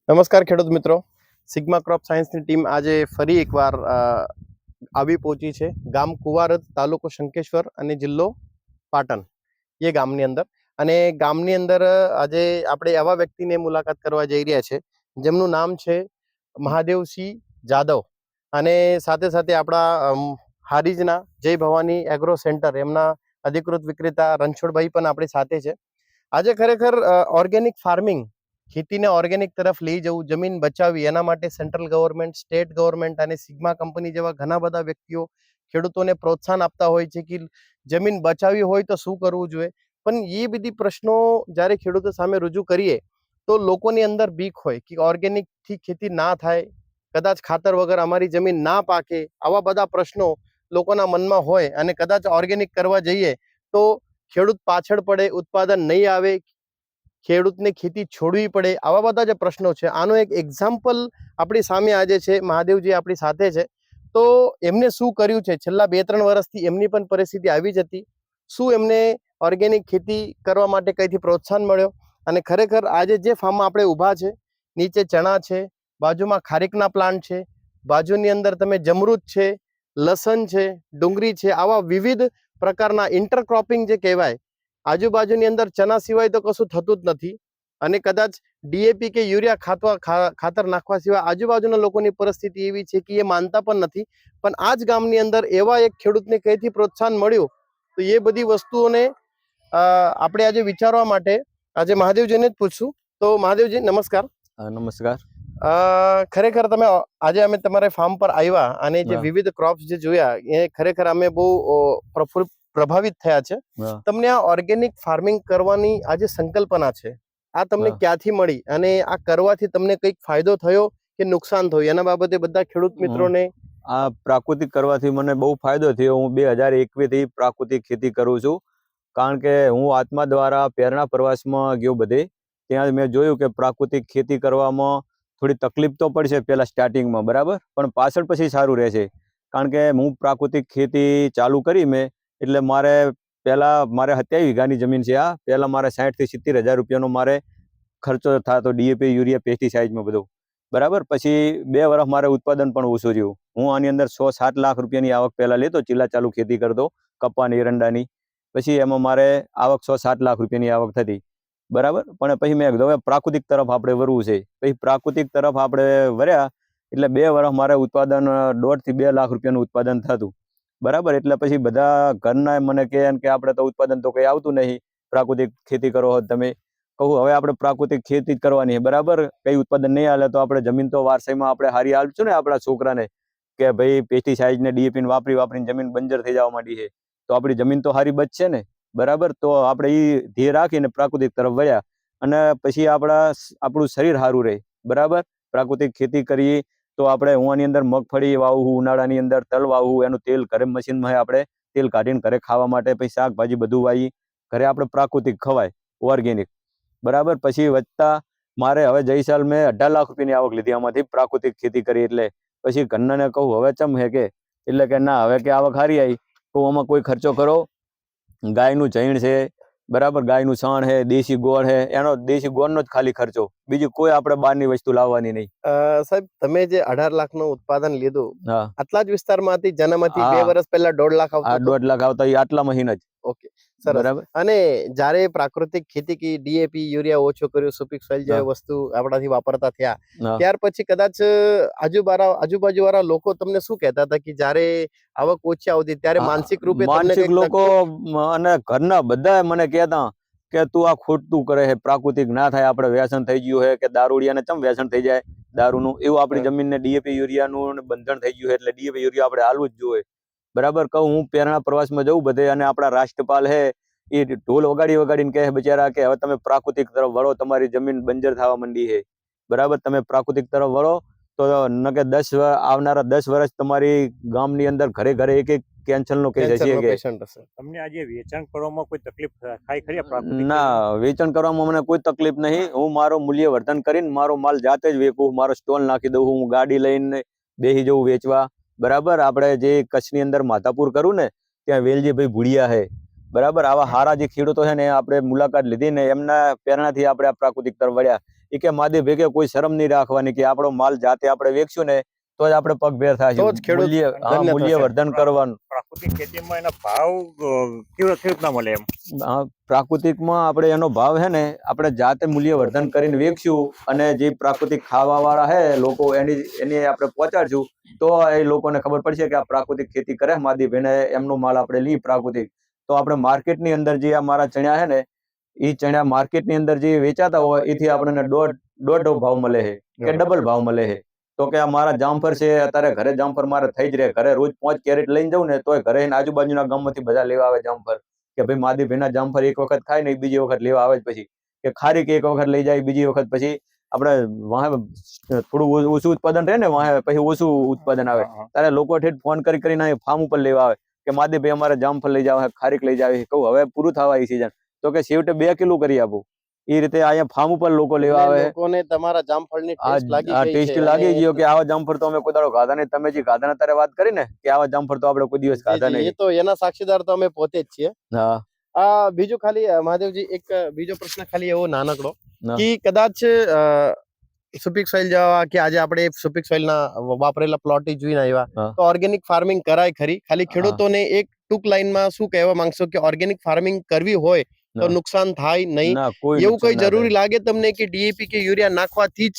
નમસ્કાર ખેડૂત મિત્રો, સિગ્મા ક્રોપ સાયન્સની ટીમ આજે ફરી એકવાર આવી પહોંચી છે ગામ કુવારત, તાલુકો શંકેશ્વર અને જિલ્લો પાટણ એ ગામની અંદર. અને ગામની અંદર આજે આપણે આવા વ્યક્તિને મુલાકાત કરવા જઈ રહ્યા છે જેમનું નામ છે મહાદેવસિંહ જાદવ. અને સાથે સાથે આપણા હારીજના જય ભવાની એગ્રો સેન્ટર એમના અધિકૃત વિક્રેતા રણછોડભાઈ પણ આપણી સાથે છે. આજે ખરેખર ઓર્ગેનિક ફાર્મિંગ, ખેતીને ઓર્ગેનિક તરફ લઈ જવું, જમીન બચાવવી, એના માટે સેન્ટ્રલ ગવર્મેન્ટ, સ્ટેટ ગવર્મેન્ટ અને સિગ્મા કંપની જેવા ઘણા બધા વ્યક્તિઓ ખેડૂતોને પ્રોત્સાહન આપતા હોય છે કે જમીન બચાવવી હોય તો શું કરવું જોઈએ. પણ એ બધી પ્રશ્નો જ્યારે ખેડૂતો સામે રજૂ કરીએ તો લોકોની અંદર બીક હોય કે ઓર્ગેનિકથી ખેતી ના થાય, કદાચ ખાતર વગર અમારી જમીન ના પાકે, આવા બધા પ્રશ્નો લોકોના મનમાં હોય. અને કદાચ ઓર્ગેનિક કરવા જઈએ તો ખેડૂત પાછળ પડે, ઉત્પાદન નહીં આવે, ખેડૂતને ખેતી છોડવી પડે, આવા બધા જે પ્રશ્નો છે. આનો એક એક્ઝામ્પલ આપણી સામે આજે છે. મહાદેવજી આપણી સાથે છે. તો એમને શું કર્યું છે છેલ્લા 2-3 વર્ષથી, એમની પણ પરિસ્થિતિ આવી જ હતી, શું એમને ઓર્ગેનિક ખેતી કરવા માટે કઈથી પ્રોત્સાહન મળ્યો. અને ખરેખર આજે જે ફાર્મમાં આપણે ઊભા છે, નીચે ચણા છે, બાજુમાં ખારીકના પ્લાન્ટ છે, બાજુની અંદર તમે જમરૂદ છે, લસણ છે, ડુંગળી છે, આવા વિવિધ પ્રકારના ઇન્ટરક્રોપિંગ જે કહેવાય, આજુબાજુની અંદર ચના સિવાય તો કશું થતું જ નથી. અને કદાચ ડીએપી કે યુરિયા ખાતર નાખવા સિવાય આજુબાજુના લોકોની પરિસ્થિતિ એવી છે કે એ માનતા પણ નથી. પણ આ જ ગામની અંદર એવા એક ખેડૂતને કઈથી પ્રોત્સાહન મળ્યું, તો એ બધી વસ્તુઓને આપણે આજે વિચારવા માટે આજે મહાદેવજીને જ પૂછશું. તો મહાદેવજી નમસ્કાર. નમસ્કાર. ખરેખર તમે આજે અમે તમારા ફાર્મ પર આવ્યા અને જે વિવિધ ક્રોપ્સ જે જોયા એ ખરેખર અમે બહુ પ્રભાવિત થયા છે. તમને આ ઓર્ગેનિક ફાર્મિંગ કરવાની આ જે સંકલ્પના છે, આ તમને ક્યાંથી મળી અને આ કરવાથી તમને કંઈક ફાયદો થયો કે નુકસાન થયું, એના બાબતે બધા ખેડૂત મિત્રોને. આ પ્રાકૃતિક કરવાથી મને બહુ ફાયદો થયો. હું 2021 થી પ્રાકૃતિક ખેતી કરું છું. કારણ કે હું આત્મા દ્વારા પ્રેરણા પ્રવાસમાં ગયો બધે, ત્યાં મેં જોયું કે પ્રાકૃતિક ખેતી કરવામાં થોડી તકલીફ તો પડશે પહેલા સ્ટાર્ટિંગમાં, બરાબર, પણ પાછળ પછી સારું રહેશે. કારણ કે હું પ્રાકૃતિક ખેતી ચાલુ કરી મેં, એટલે મારે 27 વીઘાની જમીન છે. આ પહેલાં મારે 60 થી 70 હજાર રૂપિયાનો મારે ખર્ચો થતો, ડીએપી, યુરિયા, પેસ્ટિસાઇડમાં બધું, બરાબર. પછી 2 વર્ષ મારે ઉત્પાદન પણ ઓછું રહ્યું. હું આની અંદર 6-7 લાખ રૂપિયાની આવક પહેલાં લેતો, ચીલા ચાલુ ખેતી કરતો, કપાની, એરંડાની. પછી એમાં મારે આવક 6-7 લાખ રૂપિયાની આવક થતી, બરાબર. પણ પછી મેં કીધું હવે પ્રાકૃતિક તરફ આપણે વરવું છે. પછી પ્રાકૃતિક તરફ આપણે વર્યા એટલે 2 વર્ષ મારે ઉત્પાદન 1.5 થી 2 લાખ રૂપિયાનું ઉત્પાદન થતું, બરાબર. એટલે પછી બધા ઘરના મને કહે કે આપણે તો ઉત્પાદન તો કંઈ આવતું નહીં, પ્રાકૃતિક ખેતી કરો તમે. કહું હવે આપણે પ્રાકૃતિક ખેતી જ કરવાની, બરાબર. કંઈ ઉત્પાદન નહીં હાલે તો આપણે જમીન તો વારસાઈમાં આપણે હારી આપશું ને આપણા છોકરાને, કે ભાઈ પેસ્ટિસાઇડ ને ડીએપી વાપરીને જમીન બંજર થઈ જવા માંડી છે, તો આપણી જમીન તો હારી બચશે ને, બરાબર. તો આપણે એ ધ્યેય રાખીને પ્રાકૃતિક તરફ વળ્યા. અને પછી આપણું શરીર સારું રહે, બરાબર. પ્રાકૃતિક ખેતી કરીએ તો આપણે આની અંદર મગફળી વાવવું, ઉનાળાની અંદર તલ વાવવું, એનું તેલ ઘરે મશીનમાં આપણે તેલ કાઢીને ઘરે ખાવા માટે, પછી શાકભાજી બધું વાવી ઘરે આપણે પ્રાકૃતિક ખવાય, ઓર્ગેનિક, બરાબર. પછી વધતા મારે હવે જઈ સાલ મેં 18 લાખ રૂપિયાની આવક લીધી આમાંથી પ્રાકૃતિક ખેતી કરી. એટલે પછી ઘરનાને કહું હવે ચમ હે કે, એટલે કે ના હવે કે આવક સારી આવી, તો આમાં કોઈ ખર્ચો કરો, ગાયનું જૈણ છે, બરાબર, ગાયનું છાણ છે, દેશી ગોળ છે, એનો દેશી ગોળનો જ ખાલી ખર્ચો, બીજું કોઈ આપણે બહારની વસ્તુ લાવવાની નહીં. સાહેબ, તમે જે 18 લાખનું ઉત્પાદન લીધું, આટલા જ વિસ્તારમાંથી જન્મથી 2 વર્ષ પહેલા 1.5 લાખ આવતા? 1.5 લાખ આવતા, એ આટલા મહિના જ. ઓકે, સરસ. અને જ્યારે પ્રાકૃતિક ખેતી કી ડીએપી, યુરિયા ઓછો કર્યો, સુપીક સોઇલ જેવી વસ્તુ આપણાથી વાપરતા થયા, ત્યાર પછી કદાચ આજુબાજુ વાળા લોકો તમને શું કહેતા હતા કે જ્યારે આવક ઓછી આવતી ત્યારે માનસિક રૂપે લોકો અને ઘરના બધા મને કહેતા કે તું આ ખોટું કરે છે, પ્રાકૃતિક ના થાય, આપણે વ્યસન થઈ ગયું છે, કે દારૂડિયાને ચમ વ્યસન થઈ જાય દારૂનું, એવું આપણી જમીનને ડીએપી યુરિયાનું બંધન થઈ ગયું છે, એટલે ડીએપી યુરિયા આપણે હાલવું જ જોઈએ, બરાબર. કહું હું પ્રેરણા પ્રવાસમાં જઉં બધે, અને આપણા રાષ્ટ્રપાલ છે એ ઢોલ વગાડીને કહે બિચારા કે હવે તમે પ્રાકૃતિક તરફ વળો, તમારી જમીન બંજર થવા માંડી છે, બરાબર. તમે પ્રાકૃતિક તરફ વળો તો ન કે આવનારા 10 વર્ષ તમારી ગામની અંદર ઘરે ઘરે એક કેન્સરનો કેસ હશે. તમને આજે વેચાણ કરવામાં કોઈ તકલીફ થાય ખરી? પ્રાકૃતિક ના, વેચાણ કરવામાં મને કોઈ તકલીફ નહીં. હું મારો મૂલ્યવર્ધન કરીને મારો માલ જાતે જ વેચું, મારો સ્ટોલ નાખી દઉં, હું ગાડી લઈને બેસી જવું વેચવા, બરાબર. આપણે જે કચ્છની અંદર માધાપુર કરું ને, ત્યાં વેલજીભાઈ ભુડિયા છે, બરાબર. આવા હારા જે ખેડૂતો છે ને આપણે મુલાકાત લીધી ને એમના પ્રેરણાથી આપણે આ પ્રાકૃતિક તરફ વળ્યા. એ કે માદી ભેગે કોઈ શરમ નહીં રાખવાની કે આપણો માલ જાતે આપણે વેચશું ને તો જ આપણે પગભેર તો જ થાય ખેડૂત ધન્ય મૂલ્ય થશે. વર્ધન કરવાનું. પ્રાકૃતિક ખેતીમાં એના ભાવ કેવી રીતના મળે એમ? પ્રાકૃતિકમાં આપણે એનો ભાવ હે ને આપણે જાતે મૂલ્ય વર્ધન કરીને વેચશું અને જે પ્રાકૃતિક ખાવા વાળા હે લોકો એની આપણે પહોંચાડશું તો એ લોકોને ખબર પડશે કે આ પ્રાકૃતિક ખેતી કરે માદી ભાઈને એમનો માલ આપણે લઈ પ્રાકૃતિક. તો આપણે માર્કેટની અંદર જે અમારા ચણ્યા હે ને એ ચણ્યા માર્કેટની અંદર જે વેચાતા હોય એથી આપણને દોઢ ભાવ મળે છે કે ડબલ ભાવ મળે છે. તો કે આ મારા જામફળ છે અત્યારે ઘરે જામફળ મારે થઈ જ રહે, ઘરે રોજ 5 કેરેટ લઈને જાઉં ને તોય ઘરે આજુબાજુના ગામમાંથી બધા લેવા આવે જામફળ કે ભાઈ માદી ભાઈના જામફળ એક વખત ખાય ને બીજી વખત લેવા આવે જ પછી કે ખારીક એક વખત લઈ જાય બીજી વખત પછી આપણે વાહે થોડું ઓછું ઉત્પાદન રહે ને વાહે પછી ઓછું ઉત્પાદન આવે ત્યારે લોકો ઠેઠ ફોન કરીને ફાર્મ ઉપર લેવા આવે કે માદી ભાઈ અમારે જામફળ લઈ જાવ, ખારીક લઈ જાવ. કહું હવે પૂરું થવા એ સીઝન તો કે છેવટે 2 કિલો કરી આપું. એ રીતે અહીંયા ફાર્મ ઉપર લોકો લેવા આવે. લોકોને તમારા જામફળની ટેસ્ટ લાગી આ ગઈ ટેસ્ટ છે લાગી અને ગયો કે આવા જામફળ તો અમે કોઈ દાડો ખાધા નહીં. તમે જે ખાધા અત્યારે વાત કરી ને કે આવા જામફળ તો આપણે કોઈ દિવસ ખાધા જી, જી, નહીં. એ તો એના સાક્ષીદાર તો અમે પોતે જ છીએ. હા બીજું ખાલી મહાદેવજી એક બીજો પ્રશ્ન ખાલી એવો નાનકડો ના. કે કદાચ સુપિક સોઇલ જેવા કે આજે આપણે સુપિક સોઇલ ના વાપરેલા પ્લોટ જોઈને આવ્યા હા. તો ઓર્ગેનિક ફાર્મિંગ કરાય ખરી? ખાલી ખેડૂતોને એક ટૂંક લાઈનમાં શું કહેવા માંગશો કે ઓર્ગેનિક ફાર્મિંગ કરવી હોય તો ના. નુકસાન થાય નહીં? ના કોઈ એવું નુકસાન કોઈ ના જરૂરી લાગે તમને કે ડીએપી કે યુરિયા નાખવાથી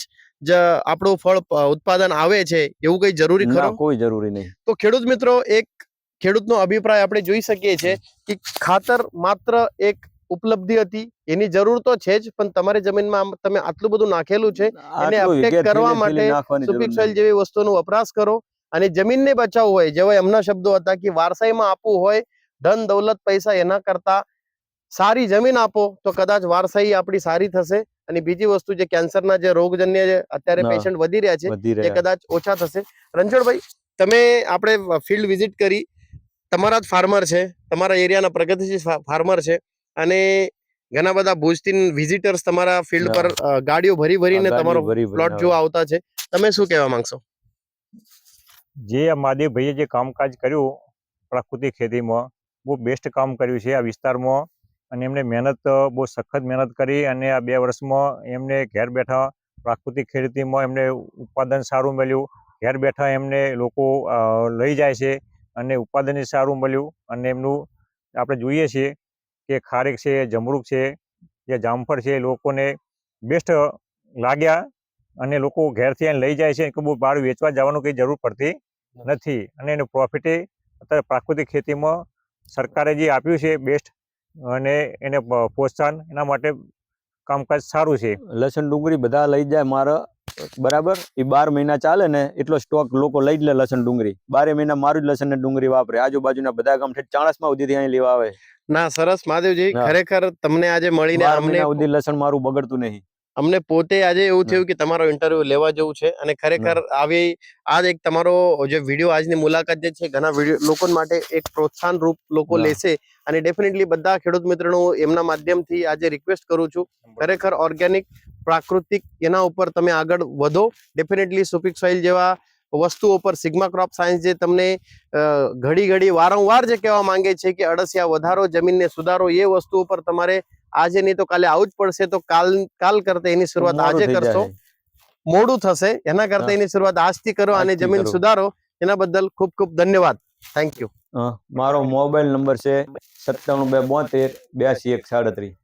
જ આપણું ફળ ઉત્પાદન આવે છે એવું કઈ જરૂરી થાય. ના ખરો? કોઈ જરૂરી નહીં. તો ખેડૂત મિત્રો, એક ખેડૂતનો અભિપ્રાય આપણે જોઈ શકીએ છીએ કે ખાતર માત્ર એક ઉપલબ્ધિ હતી, એની જરૂર તો છે જ, પણ તમારી જમીનમાં તમે આટલું બધું નાખેલું છે એને આટલું અપટેક વિઘે કરવા થેલી માટે નાખવાની જરૂર સુપિક સોઇલ નહીં. જેવી વસ્તુનો વપરાશ કરો અને જમીનને બચાવવું હોય, જેવા એમના શબ્દો હતા કે વારસાઈમાં આપવું હોય ધન દૌલત પૈસા એના કરતા સારી જમીન આપો તો કદાચ વારસાઈ આપણી સારી થશે અને બીજી વસ્તુ જે કેન્સરના જે રોગજન્ય જે અત્યારે ના. પેશન્ટ વધી રહ્યા છે વધી એ રહ્યા. કદાચ ઓછા થશે. રણછોડભાઈ, તમે આપણે ફિલ્ડ વિઝિટ કરી, તમારા જ ફાર્મર છે, તમારા એરિયાના પ્રગતિશીલ ફાર્મર છે અને ઘણા બધા ભુજથી વિઝિટર્સ તમારા ફિલ્ડ પર ગાડીઓ ભરી ભરીને ગાડી તમારો ભરી પ્લોટ ભરીને જોવા આવતા છે. તમે શું કહેવા માંગશો? જે આ મહાદેવભાઈએ જે કામકાજ કર્યું પ્રાકૃતિક ખેતીમાં બહુ બેસ્ટ કામ કર્યું છે આ વિસ્તારમાં અને એમને મહેનત બહુ સખત મહેનત કરી અને આ 2 વર્ષમાં એમને ઘેર બેઠા પ્રાકૃતિક ખેતીમાં એમને ઉત્પાદન સારું મળ્યું. ઘેર બેઠા એમને લોકો લઈ જાય છે અને ઉત્પાદન સારું મળ્યું અને એમનું આપણે જોઈએ છીએ કે ખારેક છે, જમરૂક છે, જે જામફળ છે, લોકોને બેસ્ટ લાગ્યા અને લોકો ઘેરથી લઈ જાય છે કે બહુ બહાર વેચવા જવાનું કંઈ જરૂર પડતી નથી અને એનું પ્રોફિટે અત્યારે પ્રાકૃતિક ખેતીમાં સરકારે જે આપ્યું છે બેસ્ટ અને એને પ્રોત્સાહન એના માટે કામકાજ સારું છે. લસણ ડુંગળી બધા લઈ જાય મારા બરાબર. એ 12 મહિના ચાલે ને એટલો સ્ટોક લોકો લઈ જ લે લસણ ડુંગળી. 12 મહિના મારું જ લસણ ને ડુંગળી વાપરે. આજુબાજુના બધા ગામ ચાણસમાં સુધીથી અહીં લેવા આવે. ના, સરસ મહાદેવજી, હા. ખરેખર તમને આજે મળીને 12 અમને મહિના સુધી લસણ મારું બગડતું નહીં. અમને પોતે આજે એવું થયું કે તમારો ઇન્ટરવ્યુ લેવા જેવું છે અને ખરેખર આવી આજ એક તમારો જે વિડીયો આજની મુલાકાત જે છે ઘણા વિડીયો લોકો માટે એક પ્રોત્સાહન રૂપ લોકો લેશે અને ડેફિનેટલી બધા ખેડૂત મિત્રોનો એમના માધ્યમથી આજે રિક્વેસ્ટ કરું છું, ખરેખર ઓર્ગેનિક પ્રાકૃતિક એના ઉપર તમે આગળ વધો. ડેફિનેટલી સુપિક સોઇલ જેવા વસ્તુઓ પર સિગ્મા ક્રોપ સાયન્સ જે તમને ઘડી વારંવાર જે કહેવા માંગે છે કે અળસિયા વધારો, જમીનને સુધારો, એ વસ્તુઓ પર તમારે આજે નહીં તો કાલે આવું જ પડશે. તો કાલ કરતા એની શરૂઆત આજે કરશો, મોડું થશે એના કરતા એની શરૂઆત આજથી કરો અને જમીન સુધારો. એના બદલ ખૂબ ખૂબ ધન્યવાદ. Thank you. મારો મોબાઈલ નંબર છે 97 272 82 137.